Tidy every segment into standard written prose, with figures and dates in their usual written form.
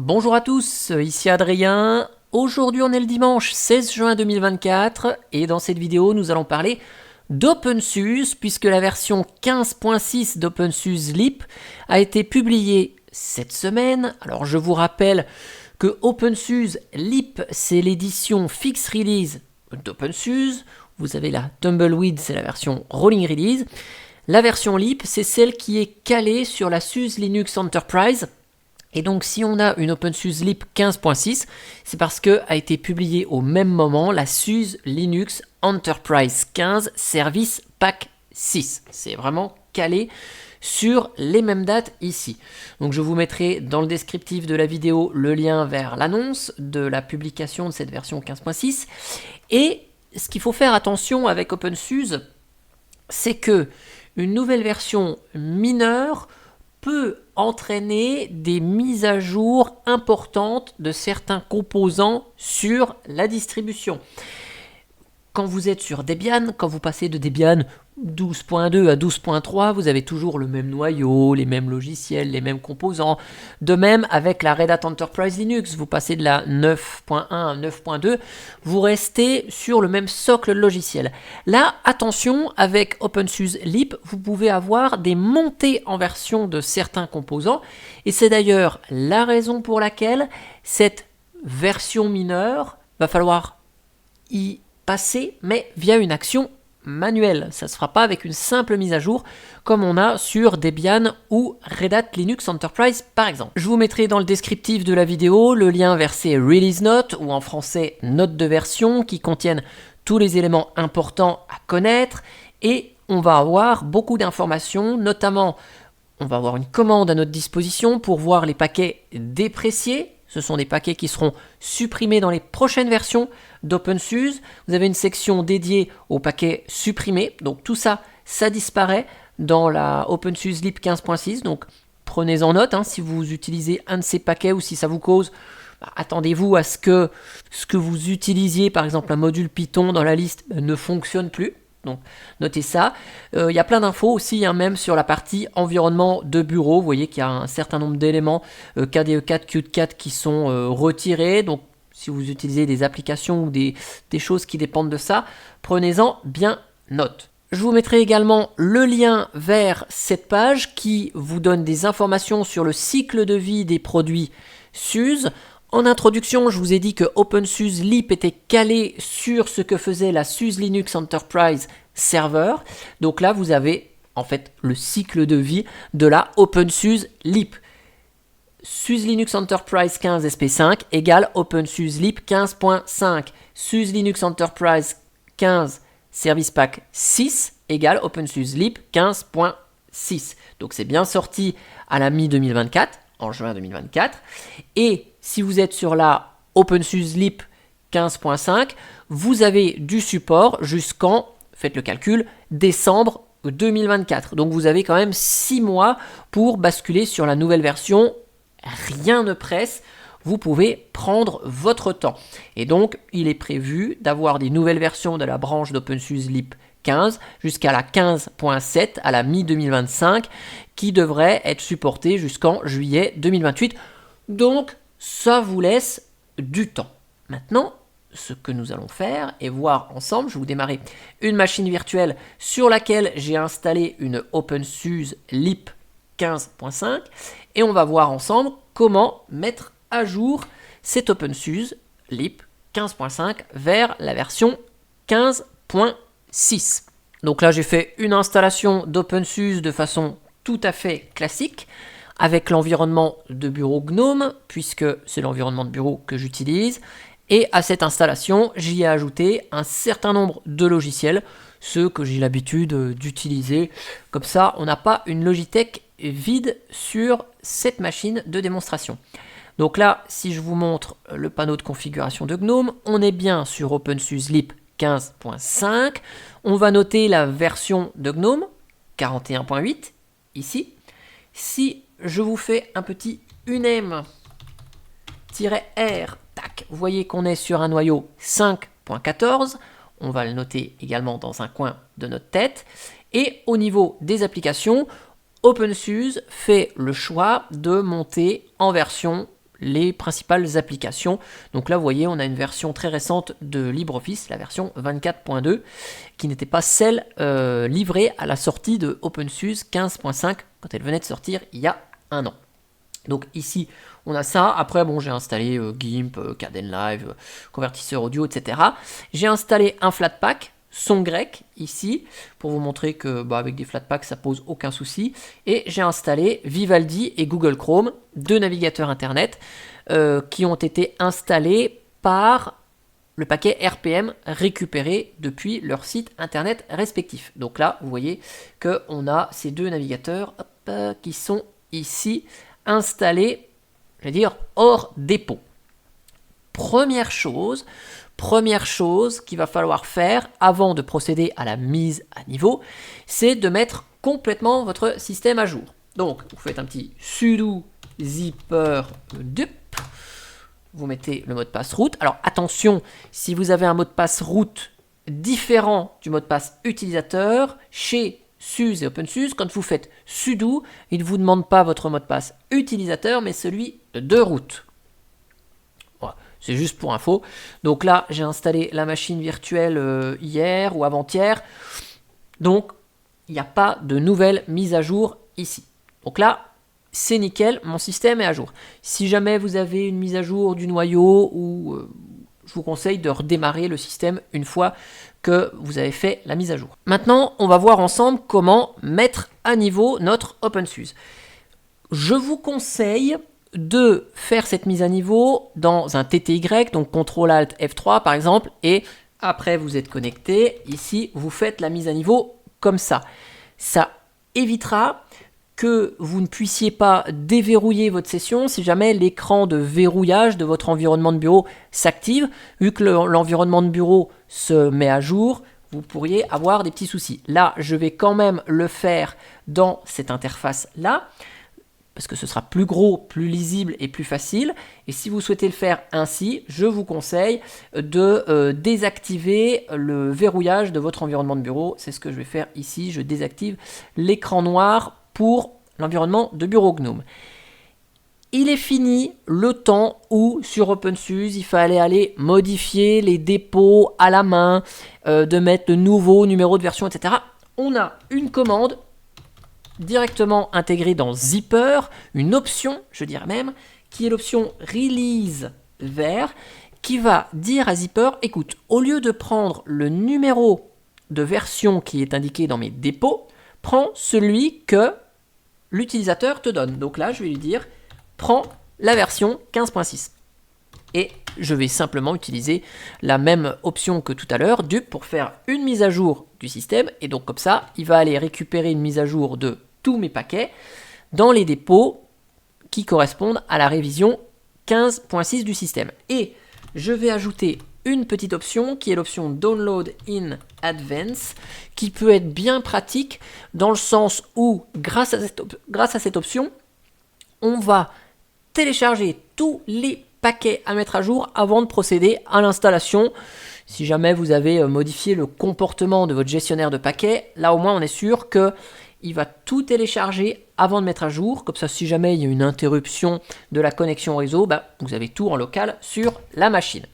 Bonjour à tous, ici Adrien. Aujourd'hui on est le dimanche 16 juin 2024 et dans cette vidéo nous allons parler d'OpenSUSE puisque la version 15.6 d'OpenSUSE Leap a été publiée cette semaine. Alors je vous rappelle que OpenSUSE Leap c'est l'édition Fixed Release d'OpenSUSE. Vous avez la Tumbleweed, c'est la version Rolling Release. La version Leap c'est celle qui est calée sur la SUSE Linux Enterprise. Et donc si on a une OpenSUSE Leap 15.6, c'est parce que a été publiée au même moment la SUSE Linux Enterprise 15 Service Pack 6. C'est vraiment calé sur les mêmes dates ici. Donc je vous mettrai dans le descriptif de la vidéo le lien vers l'annonce de la publication de cette version 15.6. Et ce qu'il faut faire attention avec OpenSUSE, c'est que une nouvelle version mineure peut entraîner des mises à jour importantes de certains composants sur la distribution. Quand vous êtes sur Debian, quand vous passez de Debian 12.2 à 12.3, vous avez toujours le même noyau, les mêmes logiciels, les mêmes composants. De même avec la Red Hat Enterprise Linux, vous passez de la 9.1 à 9.2, vous restez sur le même socle logiciel. Là, attention, avec OpenSUSE Leap, vous pouvez avoir des montées en version de certains composants, et c'est d'ailleurs la raison pour laquelle cette version mineure va falloir y passer, mais via une action manuelle. Ça ne se fera pas avec une simple mise à jour comme on a sur Debian ou Red Hat Linux Enterprise par exemple. Je vous mettrai dans le descriptif de la vidéo le lien vers ces release notes ou en français notes de version qui contiennent tous les éléments importants à connaître et on va avoir beaucoup d'informations, notamment on va avoir une commande à notre disposition pour voir les paquets dépréciés. Ce sont des paquets qui seront supprimés dans les prochaines versions d'OpenSUSE. Vous avez une section dédiée aux paquets supprimés. Donc tout ça, ça disparaît dans la OpenSUSE Leap 15.6. Donc prenez-en note si vous utilisez un de ces paquets ou si ça vous cause. Attendez-vous à ce que vous utilisiez, par exemple un module Python dans la liste, ne fonctionne plus. Donc notez ça. Il y a plein d'infos aussi, même sur la partie environnement de bureau. Vous voyez qu'il y a un certain nombre d'éléments KDE4, Qt4 qui sont retirés. Donc si vous utilisez des applications ou des choses qui dépendent de ça, prenez-en bien note. Je vous mettrai également le lien vers cette page qui vous donne des informations sur le cycle de vie des produits SUSE. En introduction, je vous ai dit que OpenSUSE Leap était calé sur ce que faisait la SUSE Linux Enterprise Server. Donc là, vous avez en fait le cycle de vie de la OpenSUSE Leap. SUSE Linux Enterprise 15 SP5 égale OpenSUSE Leap 15.5. SUSE Linux Enterprise 15 Service Pack 6 égale OpenSUSE Leap 15.6. Donc c'est bien sorti à la mi-2024, en juin 2024. Et si vous êtes sur la OpenSUSE Leap 15.5, vous avez du support jusqu'en, faites le calcul, décembre 2024. Donc vous avez quand même 6 mois pour basculer sur la nouvelle version. Rien ne presse, vous pouvez prendre votre temps. Et donc il est prévu d'avoir des nouvelles versions de la branche d'OpenSUSE Leap 15 jusqu'à la 15.7 à la mi-2025 qui devrait être supportée jusqu'en juillet 2028. Donc ça vous laisse du temps. Maintenant, ce que nous allons faire et voir ensemble, je vais vous démarrer une machine virtuelle sur laquelle j'ai installé une OpenSUSE Leap 15.5 et on va voir ensemble comment mettre à jour cette OpenSUSE Leap 15.5 vers la version 15.6. Donc là, j'ai fait une installation d'OpenSUSE de façon tout à fait classique avec l'environnement de bureau GNOME, puisque c'est l'environnement de bureau que j'utilise. Et à cette installation, j'y ai ajouté un certain nombre de logiciels, ceux que j'ai l'habitude d'utiliser. Comme ça, on n'a pas une Logitech vide sur cette machine de démonstration. Donc là, si je vous montre le panneau de configuration de GNOME, on est bien sur OpenSUSE Leap 15.5. On va noter la version de GNOME, 41.8, ici. Si je vous fais un petit unem-r, tac, vous voyez qu'on est sur un noyau 5.14. On va le noter également dans un coin de notre tête. Et au niveau des applications, OpenSUSE fait le choix de monter en version les principales applications. Donc là, vous voyez, on a une version très récente de LibreOffice, la version 24.2, qui n'était pas celle livrée à la sortie de OpenSUSE 15.5, quand elle venait de sortir il y a un an. Donc ici, on a ça. Après, bon, j'ai installé GIMP, Kdenlive, convertisseur audio, etc. J'ai installé un Flatpak, son grec, ici, pour vous montrer que avec des Flatpaks, ça pose aucun souci. Et j'ai installé Vivaldi et Google Chrome, deux navigateurs Internet, qui ont été installés par le paquet RPM récupéré depuis leur site Internet respectif. Donc là, vous voyez qu'on a ces deux navigateurs qui sont ici installés, je vais dire, hors dépôt. Première chose qu'il va falloir faire avant de procéder à la mise à niveau, c'est de mettre complètement votre système à jour. Donc, vous faites un petit sudo zipper dup, vous mettez le mot de passe root. Alors attention, si vous avez un mot de passe root différent du mot de passe utilisateur, chez SUSE et OpenSUSE, quand vous faites sudo, il ne vous demande pas votre mot de passe utilisateur, mais celui de root. Voilà, c'est juste pour info. Donc là, j'ai installé la machine virtuelle hier ou avant-hier. Donc, il n'y a pas de nouvelle mise à jour ici. Donc là, c'est nickel, mon système est à jour. Si jamais vous avez une mise à jour du noyau, je vous conseille de redémarrer le système une fois que vous avez fait la mise à jour. Maintenant, on va voir ensemble comment mettre à niveau notre OpenSUSE. Je vous conseille de faire cette mise à niveau dans un TTY, donc CTRL-ALT F3 par exemple, et après vous êtes connecté, ici vous faites la mise à niveau comme ça. Ça évitera que vous ne puissiez pas déverrouiller votre session si jamais l'écran de verrouillage de votre environnement de bureau s'active. Vu que l'environnement de bureau se met à jour, vous pourriez avoir des petits soucis. Là, je vais quand même le faire dans cette interface-là, parce que ce sera plus gros, plus lisible et plus facile. Et si vous souhaitez le faire ainsi, je vous conseille de désactiver le verrouillage de votre environnement de bureau. C'est ce que je vais faire ici. Je désactive l'écran noir pour l'environnement de bureau GNOME. Il est fini le temps où sur OpenSUSE il fallait aller modifier les dépôts à la main, de mettre de nouveaux numéros de version, etc. On a une commande directement intégrée dans Zipper, une option, je dirais même, qui est l'option Release Ver, qui va dire à Zipper, écoute, au lieu de prendre le numéro de version qui est indiqué dans mes dépôts, prends celui que l'utilisateur te donne. Donc là, je vais lui dire, prends la version 15.6. Et je vais simplement utiliser la même option que tout à l'heure, dup, pour faire une mise à jour du système. Et donc comme ça, il va aller récupérer une mise à jour de tous mes paquets dans les dépôts qui correspondent à la révision 15.6 du système. Et je vais ajouter une petite option qui est l'option Download in Advance, qui peut être bien pratique dans le sens où, grâce à cette option, on va télécharger tous les paquets à mettre à jour avant de procéder à l'installation. Si jamais vous avez modifié le comportement de votre gestionnaire de paquets, là au moins on est sûr qu'il va tout télécharger avant de mettre à jour. Comme ça, si jamais il y a une interruption de la connexion réseau, vous avez tout en local sur la machine.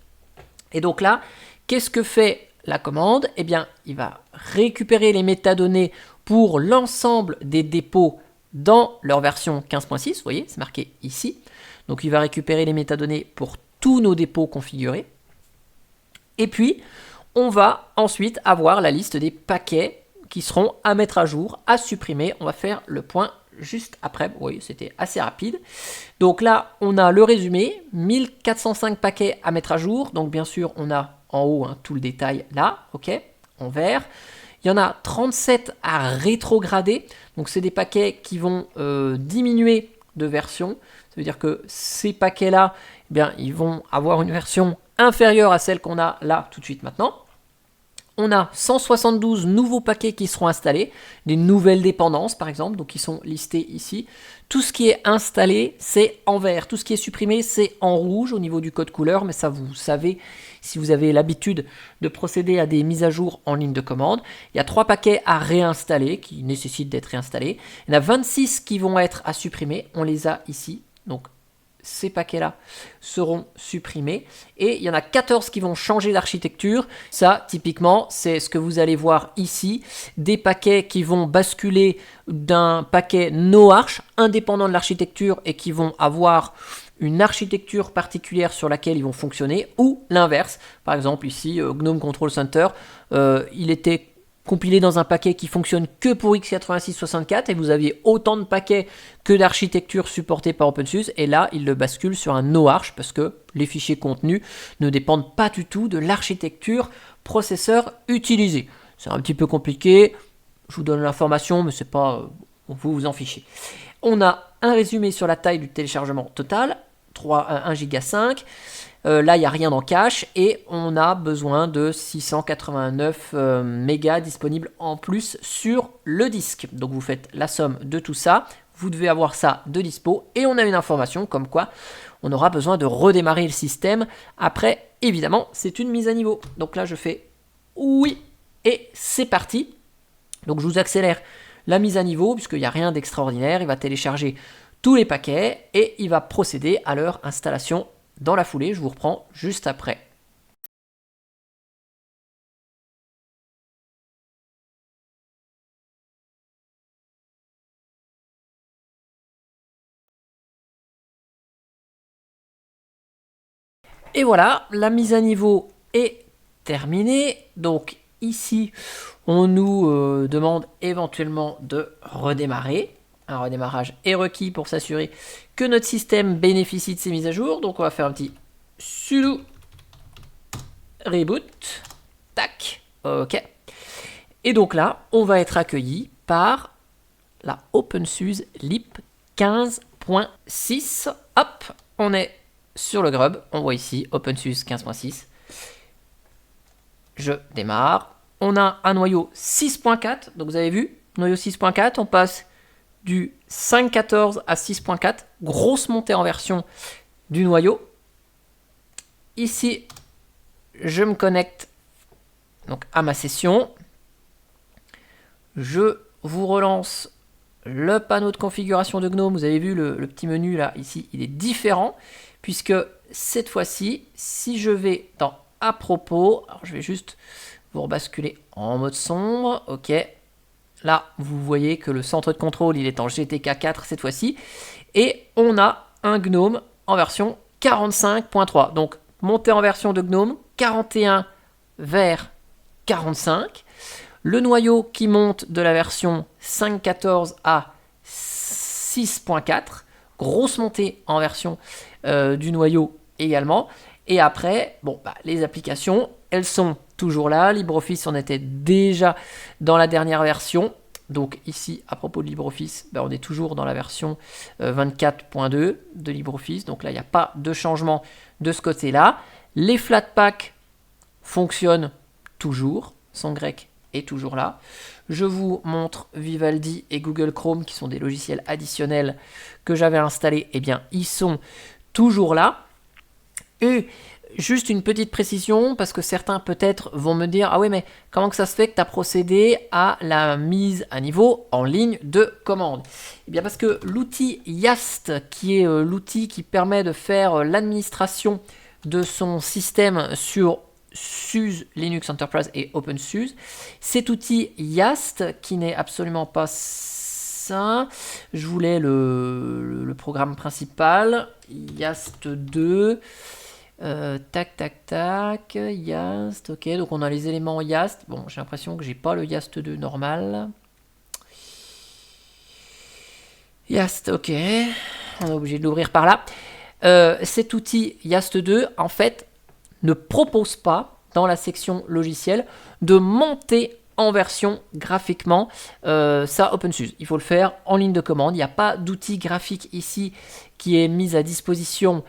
Et donc là, qu'est-ce que fait la commande? Eh bien, il va récupérer les métadonnées pour l'ensemble des dépôts dans leur version 15.6. Vous voyez, c'est marqué ici. Donc, il va récupérer les métadonnées pour tous nos dépôts configurés. Et puis, on va ensuite avoir la liste des paquets qui seront à mettre à jour, à supprimer. On va faire le point juste après. Vous voyez, c'était assez rapide. Donc là, on a le résumé, 1405 paquets à mettre à jour. Donc bien sûr, on a en haut tout le détail là, ok, en vert. Il y en a 37 à rétrograder. Donc c'est des paquets qui vont diminuer de version. Ça veut dire que ces paquets-là, eh bien, ils vont avoir une version inférieure à celle qu'on a là tout de suite maintenant. On a 172 nouveaux paquets qui seront installés, des nouvelles dépendances par exemple, donc qui sont listés ici. Tout ce qui est installé, c'est en vert. Tout ce qui est supprimé, c'est en rouge au niveau du code couleur, mais ça vous savez si vous avez l'habitude de procéder à des mises à jour en ligne de commande. Il y a 3 paquets à réinstaller qui nécessitent d'être réinstallés. Il y en a 26 qui vont être à supprimer, on les a ici. Donc ces paquets-là seront supprimés. Et il y en a 14 qui vont changer d'architecture. Ça, typiquement, c'est ce que vous allez voir ici. Des paquets qui vont basculer d'un paquet NoArch, indépendant de l'architecture, et qui vont avoir une architecture particulière sur laquelle ils vont fonctionner, ou l'inverse. Par exemple, ici, GNOME Control Center, il était compilé dans un paquet qui fonctionne que pour x86-64 et vous aviez autant de paquets que d'architecture supportée par OpenSUSE, et là il le bascule sur un NoArch parce que les fichiers contenus ne dépendent pas du tout de l'architecture processeur utilisée. C'est un petit peu compliqué, je vous donne l'information mais c'est pas, vous vous en fichez. On a un résumé sur la taille du téléchargement total, 1,5 Go. Là, il n'y a rien en cache et on a besoin de 689 mégas disponibles en plus sur le disque. Donc vous faites la somme de tout ça, vous devez avoir ça de dispo et on a une information comme quoi on aura besoin de redémarrer le système. Après, évidemment, c'est une mise à niveau. Donc là, je fais oui et c'est parti. Donc je vous accélère la mise à niveau puisqu'il n'y a rien d'extraordinaire. Il va télécharger tous les paquets et il va procéder à leur installation dans la foulée. Je vous reprends juste après. Et voilà, la mise à niveau est terminée. Donc ici, on nous demande éventuellement de redémarrer. Un redémarrage est requis pour s'assurer que notre système bénéficie de ces mises à jour. Donc on va faire un petit sudo reboot. Tac, ok. Et donc là, on va être accueilli par la OpenSUSE LIP 15.6. Hop, on est sur le grub. On voit ici OpenSUSE 15.6. Je démarre. On a un noyau 6.4. Donc vous avez vu, noyau 6.4, on passe du 5.14 à 6.4. Grosse montée en version du noyau. Ici, je me connecte donc à ma session. Je vous relance le panneau de configuration de GNOME. Vous avez vu le petit menu là, ici, il est différent. Puisque cette fois-ci, si je vais dans à propos, alors je vais juste vous rebasculer en mode sombre. Ok. Là, vous voyez que le centre de contrôle, il est en GTK 4 cette fois-ci. Et on a un GNOME en version 45.3. Donc, montée en version de GNOME, 41 vers 45. Le noyau qui monte de la version 5.14 à 6.4. Grosse montée en version du noyau également. Et après, bon, les applications, elles sont toujours là. LibreOffice, on était déjà dans la dernière version. Donc ici, à propos de LibreOffice, on est toujours dans la version 24.2 de LibreOffice. Donc là, il n'y a pas de changement de ce côté-là. Les Flatpak fonctionnent toujours. Son grec est toujours là. Je vous montre Vivaldi et Google Chrome, qui sont des logiciels additionnels que j'avais installés. Eh bien, ils sont toujours là. Et juste une petite précision, parce que certains peut-être vont me dire « Ah oui, mais comment que ça se fait que tu as procédé à la mise à niveau en ligne de commande ?» Eh bien parce que l'outil YAST, qui est l'outil qui permet de faire l'administration de son système sur SUSE, Linux Enterprise et OpenSUSE, cet outil YAST, qui n'est absolument pas ça, je voulais le programme principal, YAST 2, tac, YAST, ok, donc on a les éléments YAST. Bon, j'ai l'impression que j'ai pas le YAST 2 normal. YAST, ok, on est obligé de l'ouvrir par là. Cet outil YAST 2, en fait, ne propose pas, dans la section logiciel, de monter en version graphiquement ça OpenSUSE. Il faut le faire en ligne de commande. Il n'y a pas d'outil graphique ici qui est mis à disposition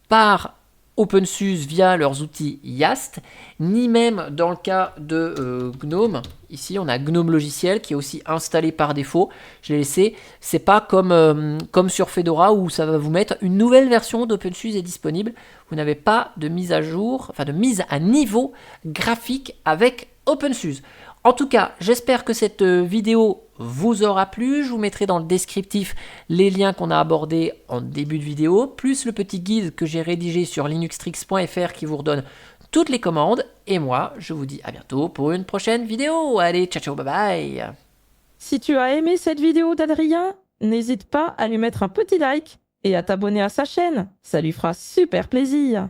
par OpenSUSE via leurs outils YAST, ni même dans le cas de GNOME. Ici, on a GNOME logiciel qui est aussi installé par défaut. Je l'ai laissé. C'est pas comme sur Fedora où ça va vous mettre une nouvelle version d'OpenSUSE est disponible. Vous n'avez pas de mise à jour, enfin de mise à niveau graphique avec OpenSUSE. En tout cas, j'espère que cette vidéo vous aura plu. Je vous mettrai dans le descriptif les liens qu'on a abordés en début de vidéo, plus le petit guide que j'ai rédigé sur linuxtricks.fr qui vous redonne toutes les commandes. Et moi, je vous dis à bientôt pour une prochaine vidéo. Allez, ciao ciao, bye bye. Si tu as aimé cette vidéo d'Adrien, n'hésite pas à lui mettre un petit like et à t'abonner à sa chaîne. Ça lui fera super plaisir.